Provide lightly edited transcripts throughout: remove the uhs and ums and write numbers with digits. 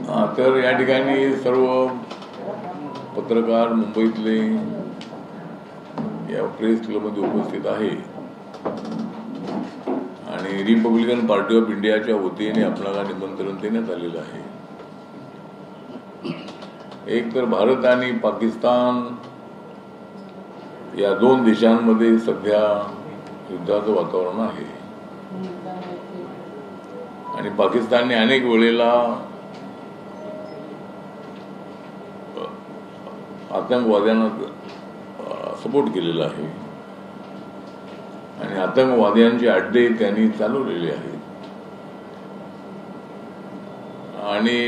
तर या ठिकाणी सर्व पत्रकार मुंबईतले या प्रेस क्लबमध्ये उपस्थित आहे आणि रिपब्लिकन पार्टी ऑफ इंडियाच्या वतीने आपल्याला निमंत्रण देण्यात आलेलं आहे. एक तर भारत आणि पाकिस्तान या दोन देशांमध्ये सध्या युद्धाचं वातावरण आहे आणि पाकिस्तानने अनेक वेळेला आतंकवाद्यांना सपोर्ट केलेला आहे आणि आतंकवाद्यांचे अड्डे त्यांनी चालवलेले आहेत. आणि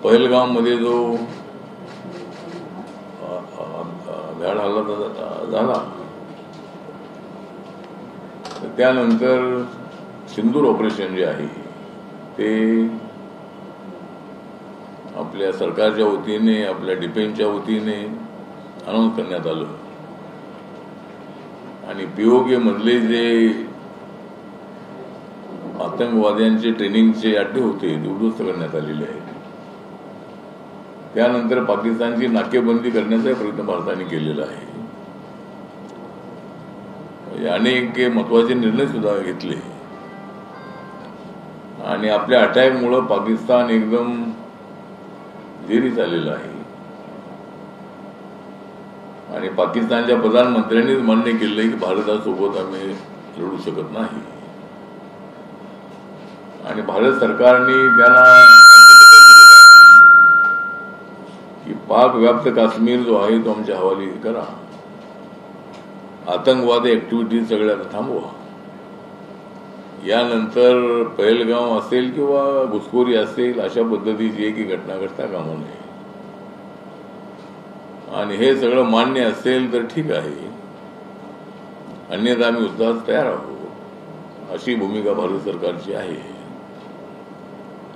पहलगाममध्ये जो धाड हल्ला झाला त्यानंतर सिंदूर ऑपरेशन जे आहे ते आपल्या सरकारच्या वतीने आपल्या डिफेन्सच्या वतीने अनाऊन्स करण्यात आलं आणि पीओके मधले जे आतंकवाद्यांचे ट्रेनिंगचे अड्डे होते ते उद्ध्वस्त करण्यात आलेले आहेत. त्यानंतर पाकिस्तानची नाकेबंदी करण्याचा प्रयत्न भारताने केलेला आहे. अनेक महत्वाचे निर्णय सुद्धा घेतले आणि आपल्या अटॅकमुळे पाकिस्तान एकदम जेरीत आलेला आहे आणि पाकिस्तानच्या प्रधानमंत्र्यांनीच मान्य केलं की भारतासोबत आम्ही लढू शकत नाही आणि भारत सरकारने त्यांना की पाक व्याप्त काश्मीर जो आहे तो आमच्या हवाली करा, आतंकवादी ऍक्टिव्हिटीज सगळ्या थांबवा. यानंतर पहलगाम असेल किंवा घुसखोरी असेल अशा पद्धतीची एक घटना घडता कामा नये आणि हे सगळं मान्य असेल तर ठीक आहे, अन्यथा आम्ही युद्धास तयार आहोत अशी भूमिका भारत सरकारची आहे.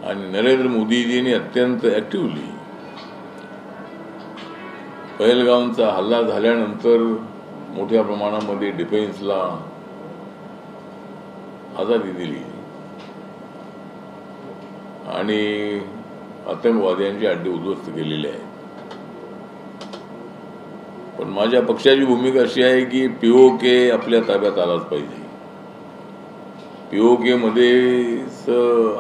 आणि नरेंद्र मोदीजींनी अत्यंत ऍक्टिव्हली पहलगामचा हल्ला झाल्यानंतर मोठ्या प्रमाणामध्ये डिफेन्सला आझादी दिली आणि आतंकवाद्यांचे अड्डे उद्ध्वस्त केलेले आहेत. पण माझ्या पक्षाची भूमिका अशी आहे की पीओके आपल्या ताब्यात आलाच पाहिजे. पीओके मध्ये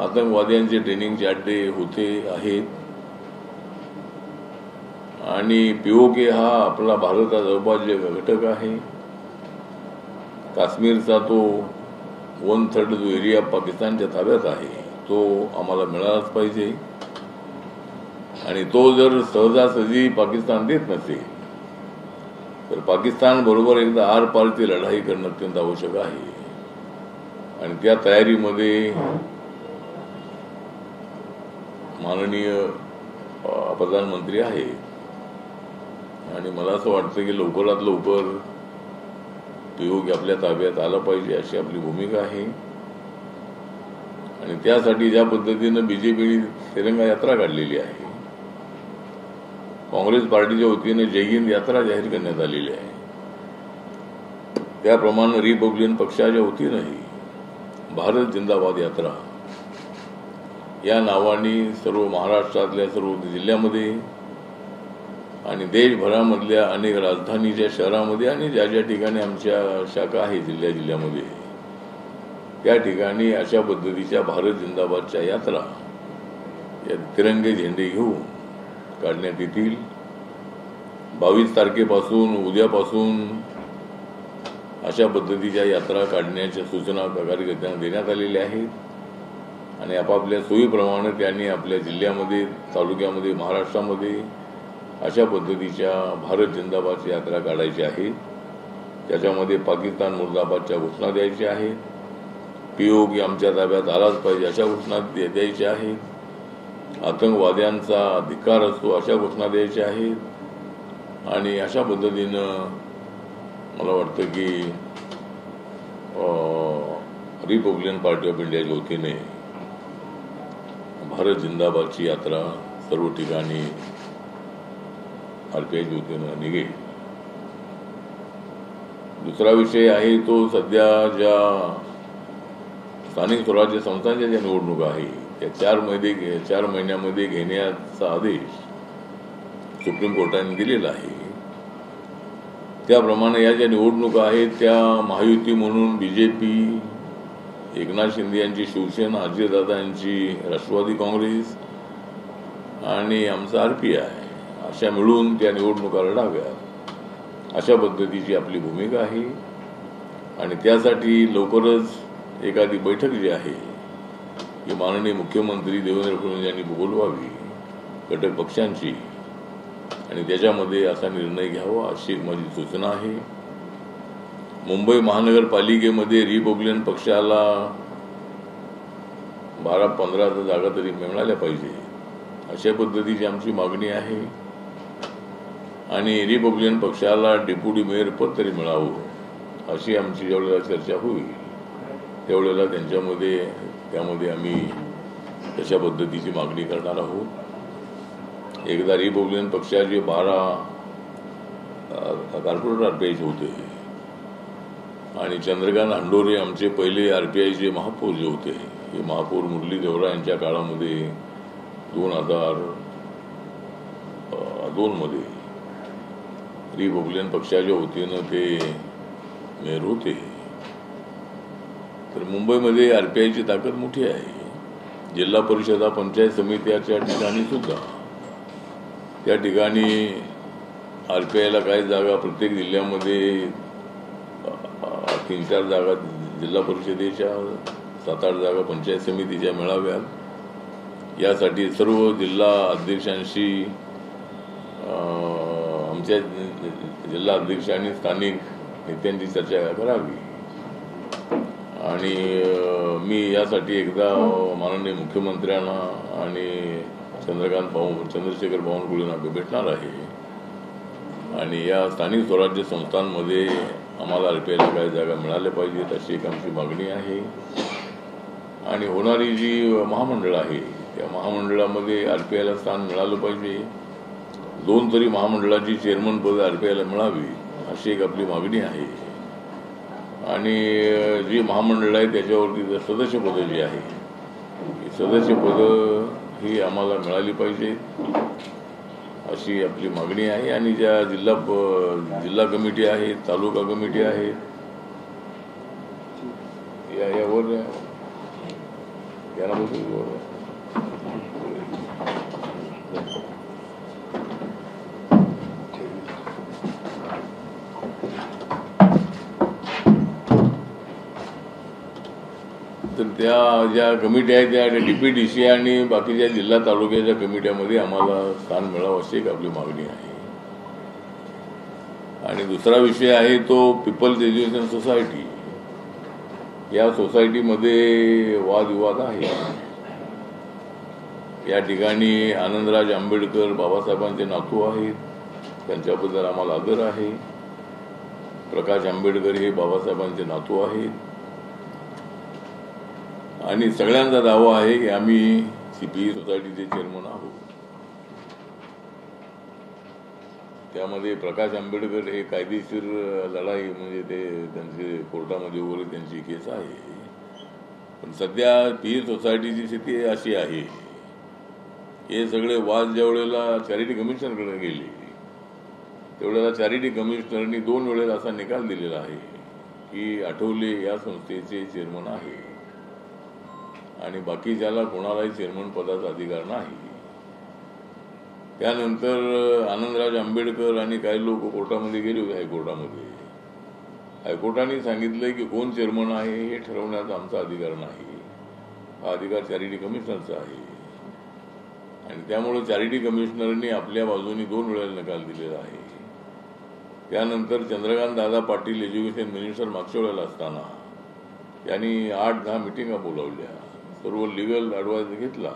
आतंकवाद्यांचे ट्रेनिंगचे अड्डे होते आहेत आणि पीओके हा आपला भारताचा अविभाज्य घटक आहे. काश्मीरचा तो 1/3 जो एरिया पाकिस्तानच्या ताब्यात आहे तो आम्हाला मिळालाच पाहिजे आणि तो जर सहजासहजी पाकिस्तान देत नसेल तर पाकिस्तान बरोबर एकदा आरपारची लढाई करणं अत्यंत आवश्यक आहे आणि त्या तयारीमध्ये माननीय प्रधानमंत्री आहे आणि मला असं वाटतं की लवकरात लवकर पीओके आपल्या ताब्यात आला पाहिजे अशी आपली भूमिका आहे. आणि त्यासाठी ज्या पद्धतीनं बीजेपीने तिरंगा यात्रा काढलेली आहे, काँग्रेस पार्टीच्या वतीने जय हिंद यात्रा जाहीर करण्यात आलेली आहे, त्याप्रमाणे रिपब्लिकन पक्षाच्या वतीनंही भारत जिंदाबाद यात्रा या नावाने सर्व महाराष्ट्रातल्या सर्व जिल्ह्यामध्ये आणि देशभरामधल्या अनेक राजधानीच्या शहरामध्ये आणि ज्या ज्या ठिकाणी आमच्या शाखा आहे जिल्ह्यामध्ये त्या ठिकाणी अशा पद्धतीच्या भारत जिंदाबादच्या यात्रा या तिरंगे झेंडे घेऊन काढण्यात येतील. 22 तारखेपासून उद्यापासून अशा पद्धतीच्या यात्रा काढण्याच्या सूचना कार्यकर्त्यांना देण्यात आलेल्या आहेत आणि आपापल्या सोयीप्रमाणे त्यांनी आपल्या जिल्ह्यामध्ये तालुक्यामध्ये महाराष्ट्रामध्ये अशा पद्धतीच्या भारत जिंदाबादची यात्रा काढायची आहे. त्याच्यामध्ये पाकिस्तान मुर्दाबादच्या घोषणा द्यायच्या आहेत, पीओके आमच्या ताब्यात आलाच पाहिजे अशा घोषणा द्यायच्या आहेत, आतंकवाद्यांचा धिक्कार असतो अशा घोषणा द्यायच्या आहेत आणि अशा पद्धतीनं मला वाटतं की रिपब्लिकन पार्टी ऑफ इंडियाच्या वतीने भारत जिंदाबादची यात्रा सर्व ठिकाणी आरपीआयच्या वतीनं निघेल. दुसरा विषय आहे तो सध्या ज्या स्थानिक स्वराज्य संस्थांच्या ज्या निवडणुका आहे या 4 महिन्यामध्ये घेण्याचा आदेश सुप्रीम कोर्टाने दिलेला आहे. त्याप्रमाणे या ज्या निवडणुका आहेत त्या महायुती म्हणून बीजेपी, एकनाथ शिंदे यांची शिवसेना, अजितदादा यांची राष्ट्रवादी काँग्रेस आणि आमचा RPI अशा मिळून त्या निवडणुका लढाव्यात अशा पद्धतीची आपली भूमिका आहे. आणि त्यासाठी लवकरच एखादी बैठक जी आहे की माननीय मुख्यमंत्री देवेंद्र फडणवीस यांनी बोलवावी घटक पक्षांची आणि त्याच्यामध्ये असा निर्णय घ्यावा अशी माझी सूचना आहे. मुंबई महानगरपालिकेमध्ये रिपब्लिकन पक्षाला 12-15 जागा तरी मिळाल्या पाहिजे अशा पद्धतीची आमची मागणी आहे. आणि रिपब्लिकन पक्षाला डेप्युटी मेयर पद तरी मिळावं अशी आमची ज्यावेळेला चर्चा होईल त्यावेळेला त्यामध्ये आम्ही तशा पद्धतीची मागणी करणार आहोत. एकदा रिपब्लिकन पक्षाचे 12 कॉर्पोरेटर RPIचे होते आणि चंद्रकांत हंडोरे आमचे पहिले RPIचे महापौर जे होते, हे महापौर मुरली देवरा यांच्या काळामध्ये 2002 मध्ये रिपब्लिकन पक्षाच्या वतीनं ते मेयर होते. तर मुंबईमध्ये RPIची ताकद मोठी आहे. जिल्हा परिषदा, पंचायत समित्याच्या ठिकाणी सुद्धा त्या ठिकाणी RPIला काही जागा प्रत्येक जिल्ह्यामध्ये 3-4 जागा जिल्हा परिषदेच्या, 7-8 जागा पंचायत समितीच्या मिळाव्यात यासाठी सर्व जिल्हा अध्यक्षांशी आमच्या जिल्हा अध्यक्षांनी स्थानिक नेत्यांची चर्चा करावी. आणि मी यासाठी एकदा माननीय मुख्यमंत्र्यांना आणि चंद्रशेखर बावनकुळेंना भेटणार आहे. आणि या स्थानिक स्वराज्य संस्थांमध्ये आम्हाला RPIला काही जागा मिळाल्या पाहिजेत अशी एक आमची मागणी आहे. आणि होणारी जी महामंडळ आहे त्या महामंडळामध्ये RPIला स्थान मिळालं पाहिजे. 2 तरी महामंडळाची चेअरमन पद RPIला मिळावी अशी एक आपली मागणी आहे. आणि जी महामंडळ आहे त्याच्यावरती सदस्य पदं जी आहे सदस्य पदं ही आम्हाला मिळाली पाहिजे अशी आपली मागणी आहे. आणि ज्या जिल्हा कमिटी आहेत, तालुका कमिटी आहेत, यावर तर त्या ज्या कमिटी आहेत त्या DPDC आणि बाकीच्या जिल्हा तालुक्याच्या कमिट्यामध्ये आम्हाला स्थान मिळावं अशी एक आपली मागणी आहे. आणि दुसरा विषय आहे तो पीपल्स एज्युकेशन सोसायटी. या सोसायटीमध्ये वादविवाद आहे. या ठिकाणी आनंदराज आंबेडकर बाबासाहेबांचे नातू आहेत, त्यांच्याबद्दल आम्हाला आदर आहे. प्रकाश आंबेडकर हे बाबासाहेबांचे नातू आहेत. आणि सगळ्यांचा दावा आहे की आम्ही CPE सोसायटीचे चेअरमन आहोत. त्यामध्ये प्रकाश आंबेडकर हे कायदेशीर लढाई म्हणजे ते त्यांचे कोर्टामध्ये वगैरे त्यांची केस आहे. पण सध्या PE सोसायटीची स्थिती अशी आहे, हे सगळे वाद ज्या वेळेला चॅरिटी कमिशनरकडे गेले त्यावेळेला चॅरिटी कमिशनरनी 2 वेळेला असा निकाल दिलेला आहे की आठवले या संस्थेचे चेअरमन आहे आणि बाकी ज्याला कोणालाही चेअरमन पदाचा अधिकार नाही. त्यानंतर आनंदराज आंबेडकर आणि काही लोक कोर्टामध्ये गेले होते, हायकोर्टामध्ये. हायकोर्टाने सांगितलं की कोण चेअरमन आहे हे ठरवण्याचा आमचा अधिकार नाही, हा अधिकार चॅरिटी कमिशनरचा आहे. आणि त्यामुळे चॅरिटी कमिशनरनी आपल्या बाजूने 2 वेळेला निकाल दिलेला आहे. त्यानंतर चंद्रकांत दादा पाटील एज्युकेशन मिनिस्टर मागच्या वेळेला असताना त्यांनी 8-10 मिटिंगा बोलावल्या, सर्व लिगल ॲडवाइस घेतला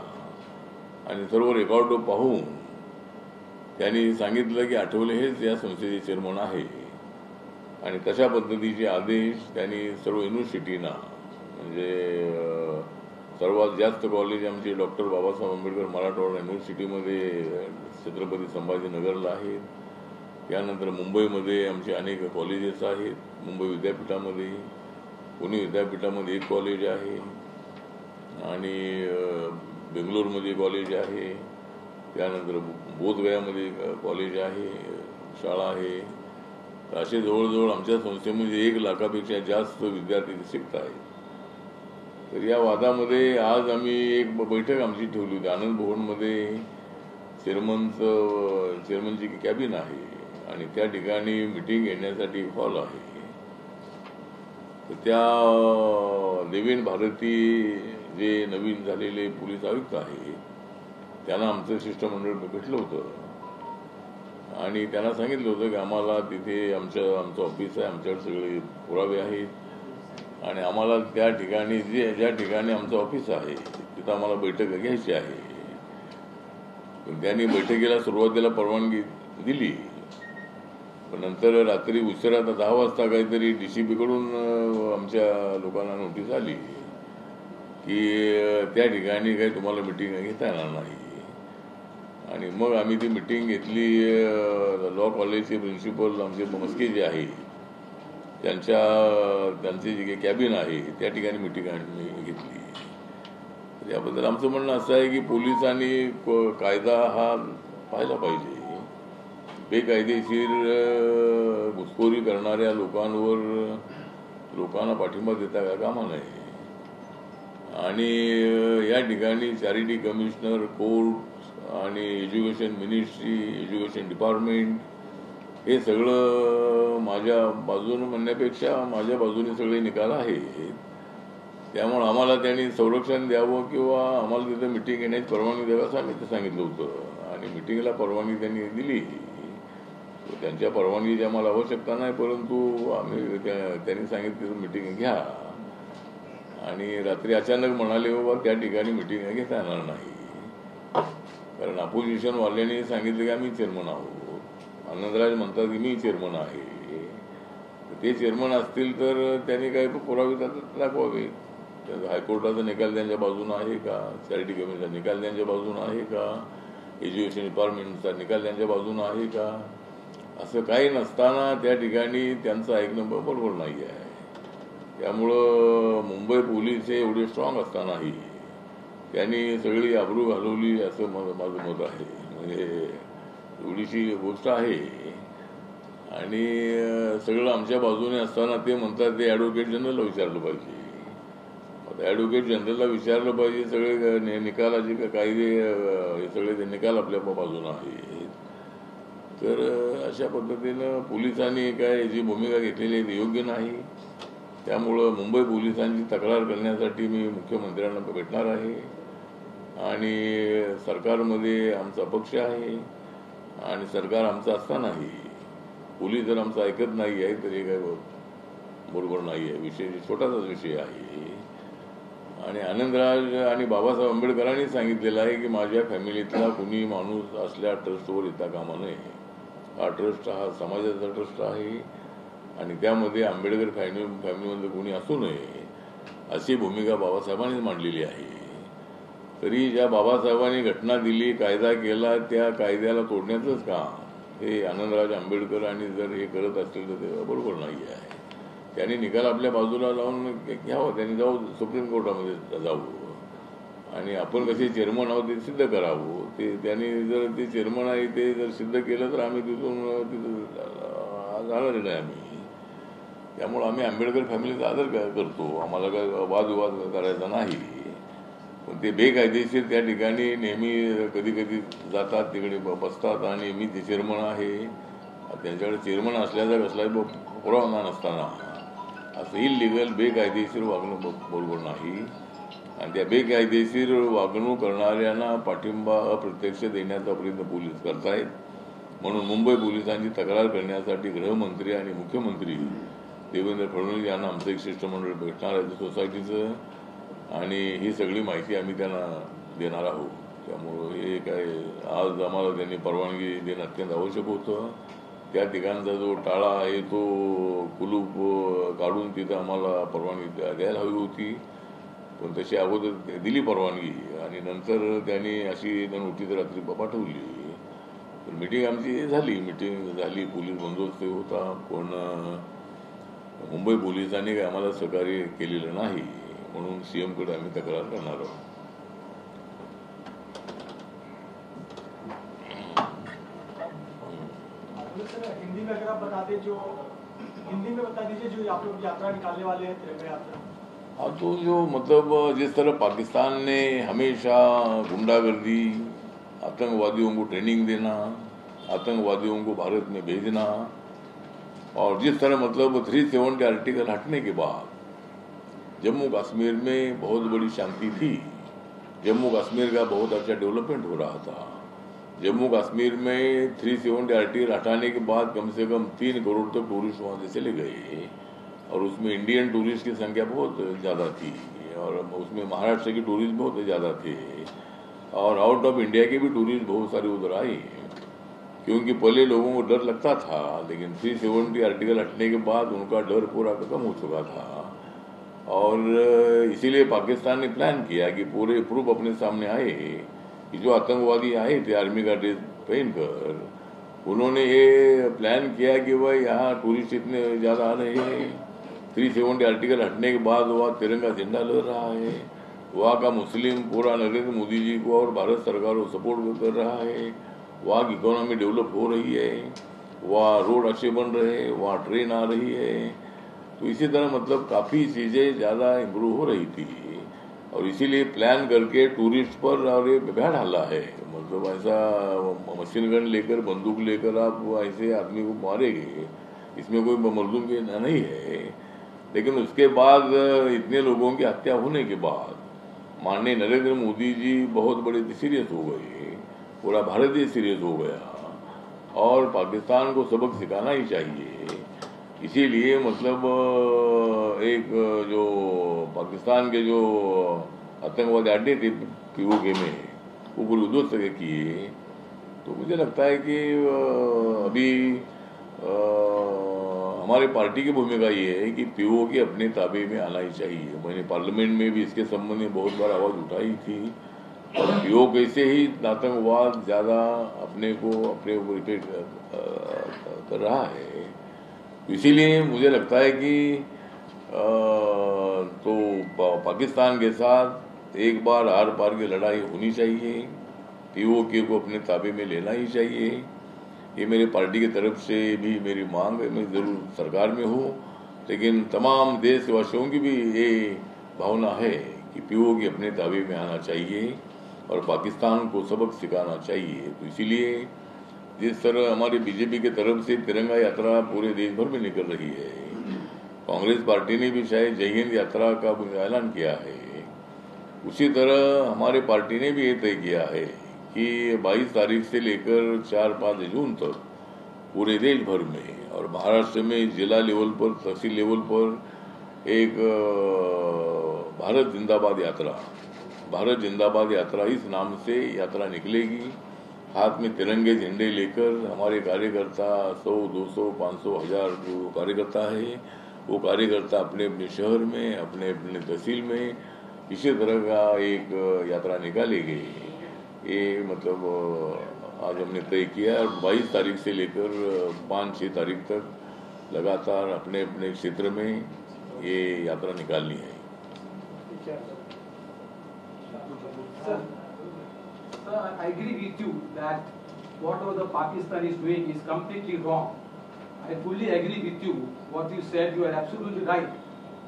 आणि सर्व रेकॉर्ड पाहून त्यांनी सांगितलं की आठवले हेच या संस्थेचे चेअरमन आहे. आणि तशा पद्धतीचे आदेश त्यांनी सर्व युनिव्हर्सिटीना, म्हणजे सर्वात जास्त कॉलेज आमचे डॉक्टर बाबासाहेब आंबेडकर मराठवाडा युनिव्हर्सिटीमध्ये छत्रपती संभाजीनगरला आहेत. त्यानंतर मुंबईमध्ये आमचे अनेक कॉलेजेस आहेत. मुंबई विद्यापीठामध्ये, पुणे विद्यापीठामध्ये 1 कॉलेज आहे आणि बेंगलोरमध्ये कॉलेज आहे, त्यानंतर बोधगयामध्ये कॉलेज आहे, शाळा आहे. तर असे जवळजवळ आमच्या संस्थेमध्ये 1 लाखापेक्षा जास्त विद्यार्थी शिकत आहेत. तर या वादामध्ये आज आम्ही एक बैठक आमची ठेवली होती आनंद भवनमध्ये. चेअरमनची कॅबिन आहे आणि त्या ठिकाणी मिटिंग घेण्यासाठी हॉल आहे. तर त्या देवेन भारती जे नवीन झालेले पोलीस आयुक्त आहे त्यांना आमचं शिष्टमंडळ भेटलं होतं आणि त्यांना सांगितलं होतं की आम्हाला तिथे आमचं ऑफिस आहे, आमच्याकडे सगळे पुरावे आहेत आणि आम्हाला त्या ठिकाणी ज्या ठिकाणी आमचं ऑफिस आहे तिथं आम्हाला बैठक घ्यायची आहे. पण त्यांनी बैठकीला सुरुवातीला परवानगी दिली, पण नंतर रात्री उशिरा 10 वाजता काहीतरी DCP कडून आमच्या लोकांना नोटीस आली की त्या ठिकाणी काही तुम्हाला मिटिंग घेता येणार नाही. आणि मग आम्ही ती मिटिंग घेतली. लॉ कॉलेजचे प्रिन्सिपल आमचे मस्के जे आहे त्यांची जी कॅबिन आहे त्या ठिकाणी मिटिंग आम्ही घेतली. याबद्दल आमचं म्हणणं असं आहे की पोलिसांनी कायदा हा पाहायला पाहिजे. बेकायदेशीर घुसखोरी करणाऱ्या लोकांना पाठिंबा देता कामा नये. आणि या ठिकाणी चॅरिटी कमिशनर, कोर्ट आणि एज्युकेशन मिनिस्ट्री, एज्युकेशन डिपार्टमेंट हे सगळं माझ्या बाजूने म्हणण्यापेक्षा माझ्या बाजूने सगळे निकाल आहेत. त्यामुळे आम्हाला त्यांनी संरक्षण द्यावं किंवा आम्हाला तिथं मिटिंग घेण्याची परवानगी द्यावी असं आम्ही ते सांगितलं होतं आणि मिटिंगला परवानगी त्यांनी दिली. त्यांच्या परवानगीची आम्हाला आवश्यकता नाही, परंतु आम्ही त्यांनी सांगितलं मिटिंग घ्या आणि रात्री अचानक म्हणाले बाबा त्या ठिकाणी मिटिंग घेता येणार नाही. कारण अपोजिशनवाल्यांनी सांगितलं की आम्ही चेअरमन आहोत. आनंदराज म्हणतात की मी चेअरमन आहे. ते चेअरमन असतील तर त्यांनी काही पुरावे दाखवावे. हायकोर्टाचा निकाल त्यांच्या बाजूने आहे का, चॅरिटी कमिशनचा निकाल त्यांच्या बाजूने आहे का, एज्युकेशन डिपार्टमेंटचा निकाल त्यांच्या बाजूने आहे का. असं काही नसताना त्या ठिकाणी त्यांचं ऐकणं बरोबर नाही आहे. त्यामुळं मुंबई पोलीस हे एवढे स्ट्रॉंग असतानाही त्यांनी सगळी आबरू घालवली असं माझं मत आहे. म्हणजे एवढीशी गोष्ट आहे आणि सगळं आमच्या बाजूने असताना ते म्हणतात ते ॲडव्होकेट जनरलला विचारलं पाहिजे. आता ॲडव्होकेट जनरलला विचारलं पाहिजे. सगळे निकालाचे कायदे हे सगळे निकाल आपल्या बाजूने आहेत. तर अशा पद्धतीनं पोलिसांनी काय जी भूमिका घेतलेली आहे ती योग्य नाही. त्यामुळं मुंबई पोलिसांची तक्रार करण्यासाठी मी मुख्यमंत्र्यांना भेटणार आहे आणि सरकारमध्ये आमचा पक्ष आहे आणि सरकार आमचं असतानाही पोलीस जर आमचं ऐकत नाही आहे तर हे काय बरोबर नाही आहे. विषय छोटासाच विषय आहे. आणि आनंदराज आणि बाबासाहेब आंबेडकरांनी सांगितलेलं आहे की माझ्या फॅमिलीतला कुणी माणूस असल्या ट्रस्टवर येता कामा नये. हा ट्रस्ट हा समाजाचा ट्रस्ट आहे आणि त्यामध्ये आंबेडकर फॅमिलीमध्ये कोणी असू नये अशी भूमिका बाबासाहेबांनीच मांडलेली आहे. तरी ज्या बाबासाहेबांनी घटना दिली, कायदा केला, त्या कायद्याला तोडण्याचंच काम हे आनंदराज आंबेडकर आणि जर हे करत असतील तर ते बरोबर नाही आहे. त्यांनी निकाल आपल्या बाजूला लावून घ्यावं. त्यांनी सुप्रीम कोर्टामध्ये जावं आणि आपण कसे चेअरमन आहोत ते सिद्ध करावं. त्यांनी जर ते चेअरमन आहे ते जर सिद्ध केलं तर आम्ही तिथं जाणार नाही आम्ही. त्यामुळं आम्ही आंबेडकर फॅमिलीचा आदर करतो. आम्हाला काय वादविवाद करायचा नाही. पण ते बेकायदेशीर त्या ठिकाणी नेहमी कधी कधी जातात, तिकडे बसतात आणि मी ते चेअरमन आहे. त्यांच्याकडे चेअरमन असल्याचा कसलाही पुरावा नसताना असं इलिगल बेकायदेशीर वागणूक बरोबर नाही. आणि त्या बेकायदेशीर वागणूक करणाऱ्यांना पाठिंबा अप्रत्यक्ष देण्याचा प्रयत्न पोलीस करतायत. म्हणून मुंबई पोलिसांची तक्रार करण्यासाठी गृहमंत्री आणि मुख्यमंत्री देवेंद्र फडणवीस यांना आमचं एक शिष्टमंडळ भेटणार आहे सोसायटीचं आणि ही सगळी माहिती आम्ही त्यांना देणार आहोत. त्यामुळं हे काय आज आम्हाला त्यांनी परवानगी देणं अत्यंत आवश्यक होतं. त्या ठिकाणचा जो टाळा आहे तो कुलूप काढून तिथं आम्हाला परवानगी द्यायला हवी होती, पण तशी अगोदर दिली परवानगी आणि नंतर त्यांनी अशी नोटीस रात्री पाठवली. तर मिटिंग आमची झाली, पोलीस बंदोबस्त होता, पण मुंबई पोलिसांनी काही आम्हाला सहकार्य केलेलं नाही. म्हणून CM कडे आम्ही तक्रार करणार आहोत. तो सर हिंदी में अगर आप बता दें जो हिंदी में बता दीजिए जो आप लोग यात्रा निकालने वाले हैं तिरंगा यात्रा। हाँ, तो जो मतलब जिस तरह पाकिस्तान ने हमेशा गुंडागर्दी, आतंकवादियों को ट्रेनिंग देना, आतंकवादियों को भारत में भेजना, और जिस तरह मतलब 370 आर्टिकल हटने के बाद जम्मू कश्मीर में बहुत बड़ी शांति थी, जम्मू कश्मीर का बहुत अच्छा डेवलपमेंट हो रहा था। जम्मू कश्मीर में 370 आर्टिकल हटाने के बाद कम से कम 3 करोड़ तक टूरिस्ट वहाँ से चले गए, और उसमें इंडियन टूरिस्ट की संख्या बहुत ज़्यादा थी, और उसमें महाराष्ट्र के टूरिस्ट बहुत ज़्यादा थे, और आउट ऑफ इंडिया के भी टूरिस्ट बहुत सारे उधर आए। क्योंकि पहले लोगों को डर लगता था, लेकिन 370 आर्टिकल हटने के बाद उनका डर पूरा खत्म हो चुका था। और इसीलिए पाकिस्तान ने प्लान किया कि पूरे प्रूफ अपने सामने आए कि जो आतंकवादी आए थे आर्मी का ड्रेस पहनकर, उन्होंने ये प्लान किया कि भाई यहाँ टूरिस्ट इतने ज़्यादा आ रहे हैं, 370 आर्टिकल हटने के बाद वहाँ तिरंगा झंडा लग रहा है, वहाँ का मुस्लिम पूरा नरेंद्र मोदी जी को और भारत सरकार को सपोर्ट कर रहा है, वहाँ की इकोनॉमी डेवलप हो रही है, वहाँ रोड अच्छे बन रहे हैं, वहाँ ट्रेन आ रही है। तो इसी तरह मतलब काफ़ी चीज़ें ज़्यादा इम्प्रूव हो रही थी, और इसीलिए प्लान करके टूरिस्ट पर और ये बैठ डाला है। मतलब ऐसा मशीन गन लेकर, बंदूक लेकर आप ऐसे आदमी को मारेंगे, इसमें कोई मजलूम के नहीं है। लेकिन उसके बाद इतने लोगों की हत्या होने के बाद माननीय नरेंद्र मोदी जी बहुत बड़े सीरियस हो गए, पूरा भारत ही सीरियस हो गया, और पाकिस्तान को सबक सिखाना ही चाहिए। इसीलिए मतलब एक जो पाकिस्तान के जो आतंकवादी अड्डे थे पीओके में, वो पूरी उद्ध्वस्त किए। तो मुझे लगता है कि अभी हमारे पार्टी की भूमिका ये है कि पीओके अपने ताबे में आना ही चाहिए। मैंने पार्लियामेंट में भी इसके संबंध में बहुत बार आवाज़ उठाई थी, और पीओके से ही आतंकवाद ज़्यादा अपने ऊपर इफेक्ट कर रहा है। इसीलिए मुझे लगता है कि तो पाकिस्तान के साथ एक बार आर पार की लड़ाई होनी चाहिए, पीओके को अपने ताबे में लेना ही चाहिए। ये मेरे पार्टी की तरफ से भी मेरी मांग है। मैं ज़रूर सरकार में हूँ, लेकिन तमाम देशवासियों की भी ये भावना है कि पीओके अपने ताबे में आना चाहिए और पाकिस्तान को सबक सिखाना चाहिए। तो इसीलिए जिस तरह हमारी बीजेपी की तरफ से तिरंगा यात्रा पूरे देश भर में निकल रही है, कांग्रेस पार्टी ने भी शायद जय हिंद यात्रा का ऐलान किया है, उसी तरह हमारे पार्टी ने भी ये तय किया है कि 22 तारीख से लेकर 4-5 जून तक पूरे देश भर में और महाराष्ट्र में जिला लेवल पर, तहसील लेवल पर एक भारत जिंदाबाद यात्रा इस नाम से यात्रा निकलेगी। हाथ में तिरंगे झंडे लेकर हमारे कार्यकर्ता 100, 200, 500, 1000 जो कार्यकर्ता है, वो कार्यकर्ता अपने अपने शहर में, अपने अपने तहसील में इसी तरह का एक यात्रा निकालेंगे। ये मतलब आज हमने तय किया, और 22 तारीख से लेकर 5-6 तारीख तक लगातार अपने अपने क्षेत्र में ये यात्रा निकालनी है। Sir, I agree with you that whatever the Pakistan is doing is completely wrong. I fully agree with you. What you said, you are absolutely right.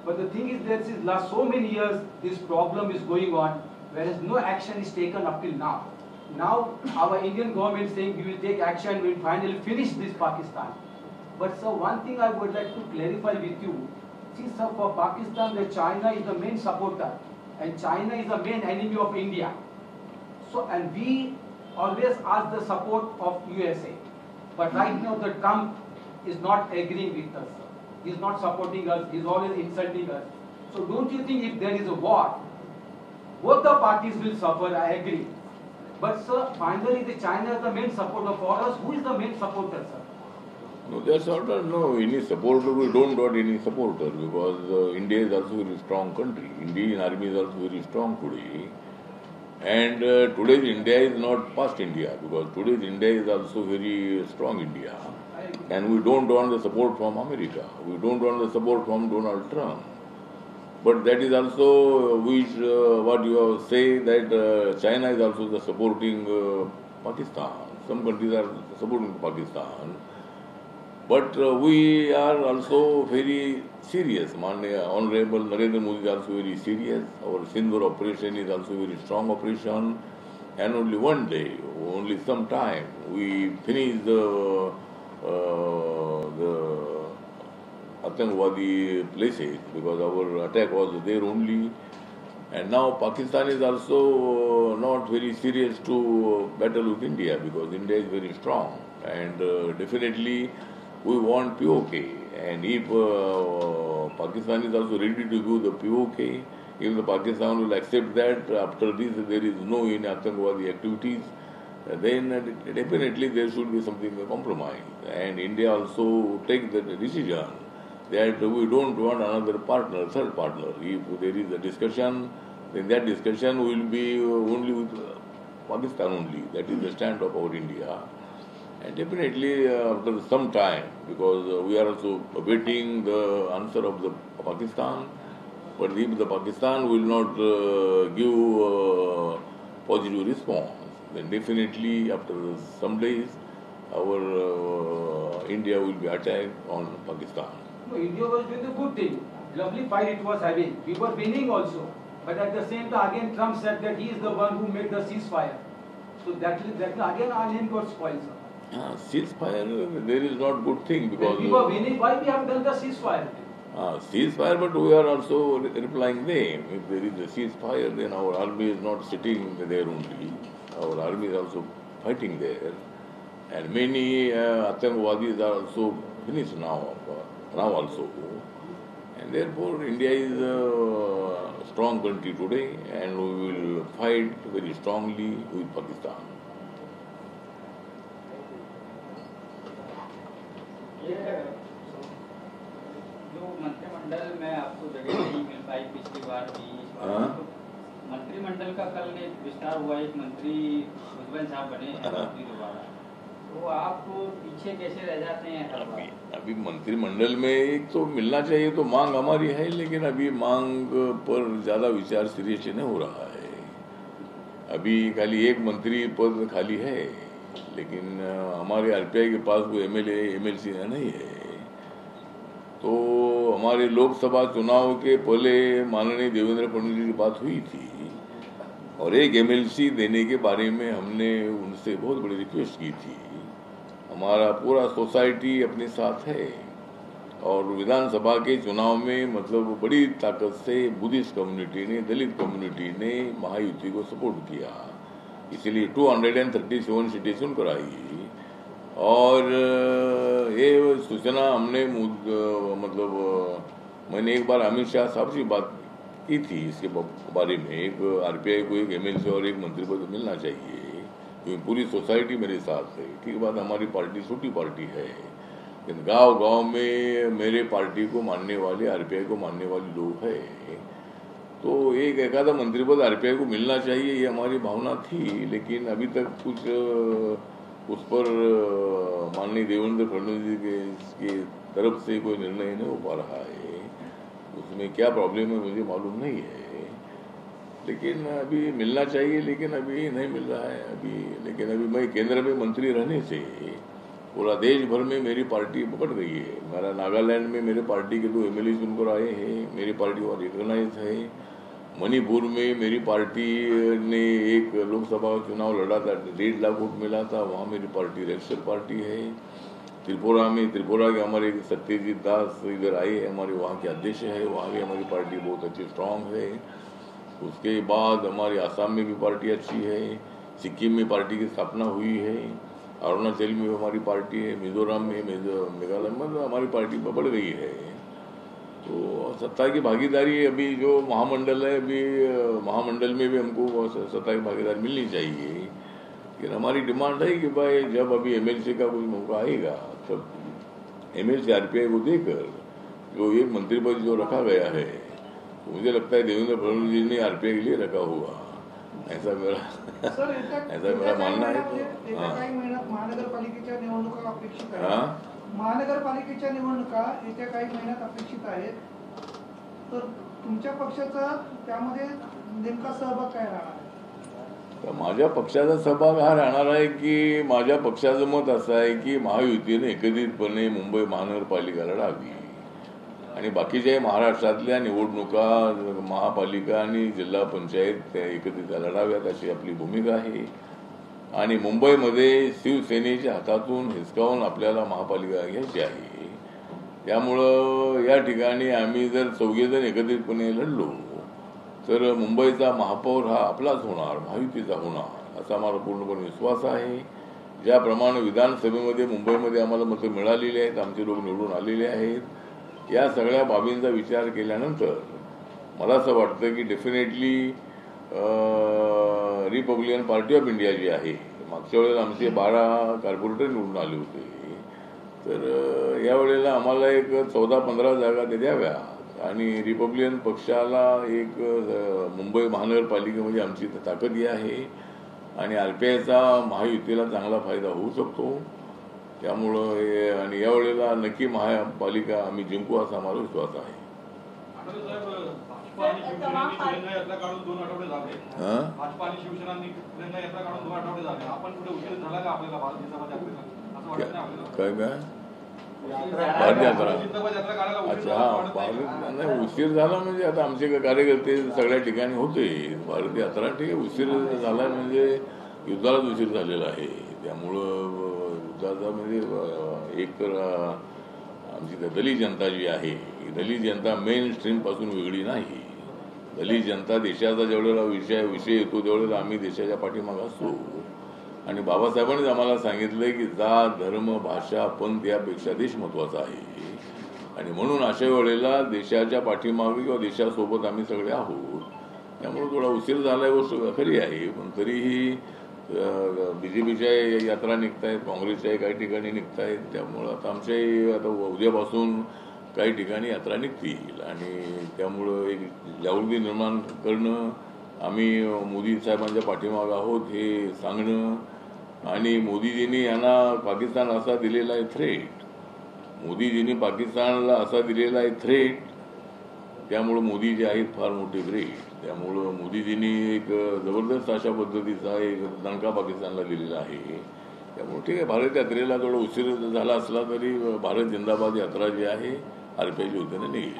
But the thing is that since last so many years, this problem is going on, whereas no action is taken up till now. Now, our Indian government is saying we will take action, we will finally finish this Pakistan. But sir, one thing I would like to clarify with you. See, sir, for Pakistan, the China is the main supporter, and China is the main enemy of India. So, and we always ask the support of USA. But right now, the Trump is not agreeing with us. He is not supporting us. He is always insulting us. So, don't you think if there is a war, both the parties will suffer? I agree. But sir, finally, the China is the main supporter for us. Who is the main supporter, sir? No, there's not any supporter. We don't got any supporter because India is also a very strong country. Indian army is also very strong today. And today's India is not past India, because today's India is also very strong India. And we don't want the support from America. We don't want the support from Donald Trump. But that is also which what you have say that China is also the supporting Pakistan. Some countries are supporting Pakistan. But we are also very serious. Honorable Narendra Modi is also very serious. Our Sindoor operation is also very strong operation. And only one day, only some time, we finish the Atangwadi places because our attack was there only. And now Pakistan is also not very serious to battle with India because India is very strong. And definitely we want POK. And if Pakistan is also ready to do the POK, if the Pakistan will accept that after this there is no any Atangwadi activities, then definitely there should be something a compromise. And India also take the decision that we don't want another partner, third partner. If there is a discussion, then that discussion will be only with Pakistan only. That is the stand of our India. And definitely after some time, because we are also awaiting the answer of the Pakistan, but if the Pakistan will not give positive response, then definitely after some days, our India will be attacked on Pakistan. No, India was doing a good thing. Lovely fight it was having. We were winning also. But at the same time, again, Trump said that he is the one who made the ceasefire. So that again, our name got spoiled, sir. Ceasefire, there is not good thing because we were winning. Why we have done the ceasefire? Ceasefire, but we are also replying them. If there is a ceasefire, then our army is not sitting there only. Our army is also fighting there. And many Atangwadis are also finished now also. And therefore, India is a strong country today, and we will fight very strongly with Pakistan. जो मंत्रिमंडल में आपको जगह नहीं mill पाई पिछली बार भी, मंत्रिमंडल का कल एक विस्तार हुआ, एक मंत्री भुजबल साहब बने दोबारा, तो आप पीछे कैसे रह जाते हैं हर बार? अभी मंत्रिमंडल में एक तो मिलना चाहिए तो मांग हमारी है, लेकिन अभी मांग पर ज्यादा विचार सीरियस नहीं हो रहा है। अभी खाली एक मंत्री पद खाली है, लेकिन हमारे आरपीआई के पास वो एमएलए एमएलसी नहीं है। तो हमारे लोकसभा चुनाव के पहले माननीय देवेंद्र फडणवीस जी की बात हुई थी और एक एमएलसी देने के बारे में हमने उनसे बहुत बड़ी रिक्वेस्ट की थी। हमारा पूरा सोसाइटी अपने साथ है और विधानसभा के चुनाव में मतलब बड़ी ताकत से बुद्धिस्ट कम्युनिटी ने, दलित कम्युनिटी ने महायुति को सपोर्ट किया, इसलिए 237 सीटें चुनकर आई। और ये सूचना हमने मतलब मैंने एक बार अमित शाह साहब से बात की थी इसके बारे में, एक आरपीआई को एक एमएलसी और एक मंत्री पद मिलना चाहिए क्योंकि पूरी सोसाइटी मेरे साथ है। ठीक बात, हमारी पार्टी छोटी पार्टी है, लेकिन गांव-गांव में मेरे पार्टी को मानने वाले, आरपीआई को मानने वाले लोग हैं, तो एक एकाधा मंत्री पद आरपीआई को मिलना चाहिए, ये हमारी भावना थी। लेकिन अभी तक कुछ उस पर माननीय देवेंद्र फडणवीस जी के तरफ से कोई निर्णय नहीं हो पा रहा है। उसमें क्या प्रॉब्लम है मुझे मालूम नहीं है, लेकिन अभी मिलना चाहिए, लेकिन अभी नहीं मिल रहा है अभी। लेकिन अभी मैं केंद्र में मंत्री रहने से पूरा देश भर में मेरी पार्टी पकड़ गई है। मेरा नागालैंड में मेरे पार्टी के 2 एमएलए चुनकर आए हैं, मेरी पार्टी वहाँ रिकॉग्नाइज है। मणिपुर में मेरी पार्टी ने एक लोकसभा चुनाव लड़ा था, 1.5 लाख वोट मिला था, वहाँ मेरी पार्टी रेजिस्टर पार्टी है। त्रिपुरा में, त्रिपुरा के हमारे सत्यजीत दास इधर आए हैं, हमारे वहाँ के अध्यक्ष है, वहाँ भी हमारी पार्टी बहुत अच्छी स्ट्रांग है। उसके बाद हमारी आसाम में भी पार्टी अच्छी है, सिक्किम में पार्टी की स्थापना हुई है, अरुणाचल में भी हमारी पार्टी है, मिजोरम में, मेघालय में हमारी पार्टी बढ़ गई है। तो सत्ता की भागीदारी अभी जो महामंडल है, अभी महामंडल में भी हमको सत्ता की भागीदारी मिलनी चाहिए। लेकिन हमारी डिमांड है कि भाई जब अभी एमएलसी का कोई मौका आएगा तब एमएलसी आरपीआई को देकर जो एक मंत्री पद जो रखा गया है, तो मुझे लगता है देवेंद्र फडणवीस जी ने आरपीआई के लिए रखा होगा, ऐसा मेरा मानना है। महानगरपालिकेच्या निवडणुका अपेक्षित आहेत, महानगरपालिकेच्या निवडणुका येत्या काही महिन्यात अपेक्षित आहेत, तर तुमच्या पक्षाचा त्यामध्ये नेमका सहभाग काय राहणार आहे? तर माझ्या पक्षाचा सहभाग हा राहणार आहे की माझ्या पक्षाचं मत असं आहे की महायुतीने एकत्रितपणे मुंबई महानगरपालिका लढावी आणि बाकीच्या महाराष्ट्रातल्या निवडणुका महापालिका आणि जिल्हा पंचायत त्या एकत्रित लढाव्यात अशी आपली भूमिका आहे. आणि मुंबईमध्ये शिवसेनेच्या हातातून हिसकावून आपल्याला महापालिका घ्यायची आहे. त्यामुळं या ठिकाणी आम्ही जर चौघेजण एकत्रितपणे लढलो तर मुंबईचा महापौर हा आपलाच होणार, महायुतीचा होणार असा मला पूर्णपणे विश्वास आहे. ज्याप्रमाणे विधानसभेमध्ये मुंबईमध्ये आम्हाला मतं मिळालेली आहेत, आमचे लोक निवडून आलेले आहेत, या सगळ्या बाबींचा विचार केल्यानंतर मला असं वाटतं की definitely Republican Party of India ji आहे, मागच्या वेळेला आमचे 12 कॉर्पोरेटर निवडून आले होते, तर यावेळेला आम्हाला एक 14-15 जागा ते द्याव्या आणि रिपब्लिकन पक्षाला एक मुंबई महानगरपालिकेमध्ये आमची ताकद ही आहे आणि RPIचा महायुतीला चांगला फायदा होऊ शकतो. त्यामुळं आणि यावेळेला नक्की महापालिका आम्ही जिंकू असा आम्हाला विश्वास आहे. काय भारत यात्रा अच्छा हा नाही उशीर झाला म्हणजे आता आमचे कार्यकर्ते सगळ्या ठिकाणी होते. भारत यात्रा ठीक आहे, उशीर झाला म्हणजे युद्धालाच उशीर झालेला आहे. त्यामुळं युद्धाचा म्हणजे एक तर आमची दलित जनता जी आहे, दलित जनता मेन स्ट्रीम पासून वेगळी नाही. दलित जनता देशाचा जेवढेला विषय येतो त्यावेळेला आम्ही देशाच्या पाठीमागे असतो. आणि बाबासाहेबांनीच आम्हाला सांगितलंय की जात धर्म भाषा पंथ यापेक्षा देश महत्वाचा आहे. आणि म्हणून अशा वेळेला देशाच्या पाठीमागे किंवा देशासोबत आम्ही सगळे आहोत. त्यामुळे थोडा उशीर झाला गोष्ट खरी आहे, पण तरीही BJPच्या यात्रा निघतायत, काँग्रेसच्याही काही ठिकाणी निघतायत. त्यामुळं आता आमच्याही आता उद्यापासून काही ठिकाणी यात्रा निघतील आणि त्यामुळं एक जागृती निर्माण करणं, आम्ही मोदी साहेबांच्या पाठीमागे आहोत हे सांगणं आणि मोदीजींनी यांना पाकिस्तान असा दिलेला आहे थ्रेट, मोदीजींनी पाकिस्तानला असा दिलेला आहे थ्रेट, त्यामुळं मोदी जे आहेत फार मोठे ग्रेट. त्यामुळं मोदीजींनी एक जबरदस्त अशा पद्धतीचा एक दणका पाकिस्तानला दिलेला आहे. त्यामुळे ठीक आहे, भारत यात्रेला थोडा उशीर झाला असला तरी भारत जिंदाबाद यात्रा जी आहे RPIच्या वतीने निघेल.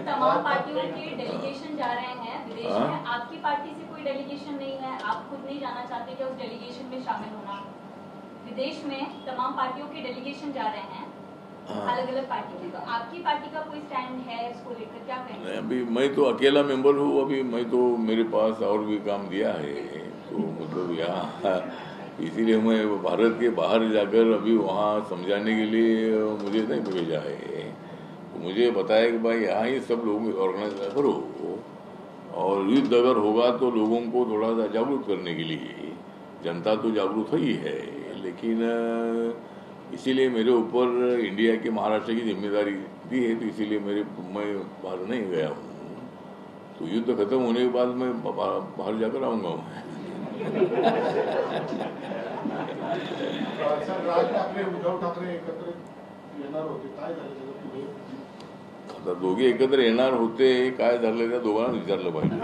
तमाम पार्टियों के डेलीगेशन जा रहे हैं विदेश में, आपकी पार्टी से कोई डेलीगेशन नहीं है, आप खुद नहीं जाना चाहते क्या उस डेलीगेशन में शामिल होना? विदेश में तमाम पार्टियों के डेलीगेशन जा रहे हैं अलग अलग पार्टी के, तो आपकी पार्टी का कोई स्टैंड है इसको लेकर, क्या कहेंगे? अभी मैं तो अकेला मेंबर हूँ, अभी मैं तो मेरे पास और भी काम दिया है, तो मतलब यहाँ इसीलिए मैं भारत के बाहर जाकर अभी वहाँ समझाने के लिए मुझे नहीं भेजा है. मुझे बताया कि भाई यहाँ ही सब लोग ऑर्गेनाइज करो और युद्ध अगर होगा तो लोगों को थोड़ा सा जागरूक करने के लिए. जनता तो जागरूक ही है, लेकिन इसीलिए मेरे ऊपर इंडिया के महाराष्ट्र की जिम्मेदारी दी है, तो इसीलिए मैं बाहर नहीं गया हूँ. तो युद्ध खत्म होने के बाद मैं बाहर जाकर आऊँगा. राज ठाकरे उद्धव ठाकरे एकत्र येणार होते, काय झालं त्याचं पुढे? आता दोघे एकत्र येणार होते, काय झालं त्या दोघांना विचारलं पाहिजे.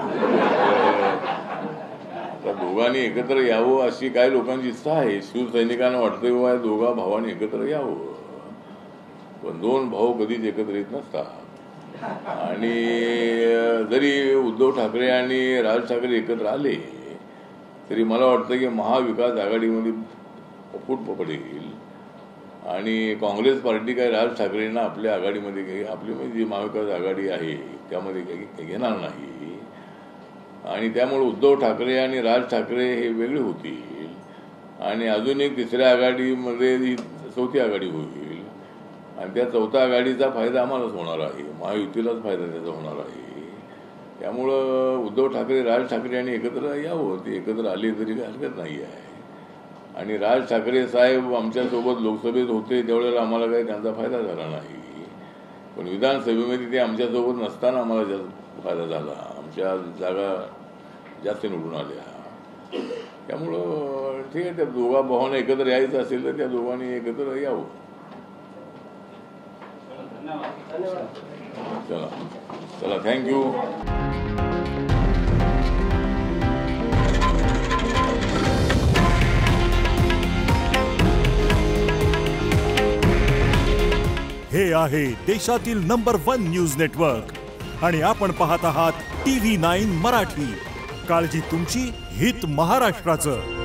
त्या दोघांनी एकत्र यावं अशी काही लोकांची इच्छा आहे. शिवसैनिकांना वाटतं बाबा दोघा भावांनी एकत्र यावं, पण दोन भाऊ कधीच एकत्र येत नसतात. आणि जरी उद्धव ठाकरे आणि राज ठाकरे एकत्र आले तरी मला वाटतं की महाविकास आघाडीमध्ये फूट पडेल आणि काँग्रेस पार्टी काही राज ठाकरेंना आपल्या आघाडीमध्ये आपली जी महाविकास आघाडी आहे त्यामध्ये घेणार नाही. आणि त्यामुळे उद्धव ठाकरे आणि राज ठाकरे हे वेगळे होतील आणि अजून एक तिसऱ्या आघाडीमध्ये चौथी आघाडी होईल आणि त्या चौथ्या आघाडीचा फायदा आम्हालाच होणार आहे, महायुतीलाच फायदा त्याचा होणार आहे. त्यामुळं उद्धव ठाकरे राज ठाकरे यांनी एकत्र यावं, ते एकत्र आले तरी काही हरकत नाही आहे. आणि राज ठाकरे साहेब आमच्यासोबत लोकसभेत होते त्यावेळेला आम्हाला काही त्यांचा फायदा झाला नाही, पण विधानसभेमध्ये ते आमच्यासोबत नसताना आम्हाला जास्त फायदा झाला, आमच्या जागा जास्त निवडून आल्या. त्यामुळं ठीक आहे, त्या दोघा भावांना एकत्र यायचं असेल तर त्या दोघांनी एकत्र यावं. चला चला, थँक्यू. हे आहे देशातील नंबर 1 न्यूज नेटवर्क आणि आपण पाहत आहात TV9 मराठी. काळजी तुमची, हित महाराष्ट्राचं.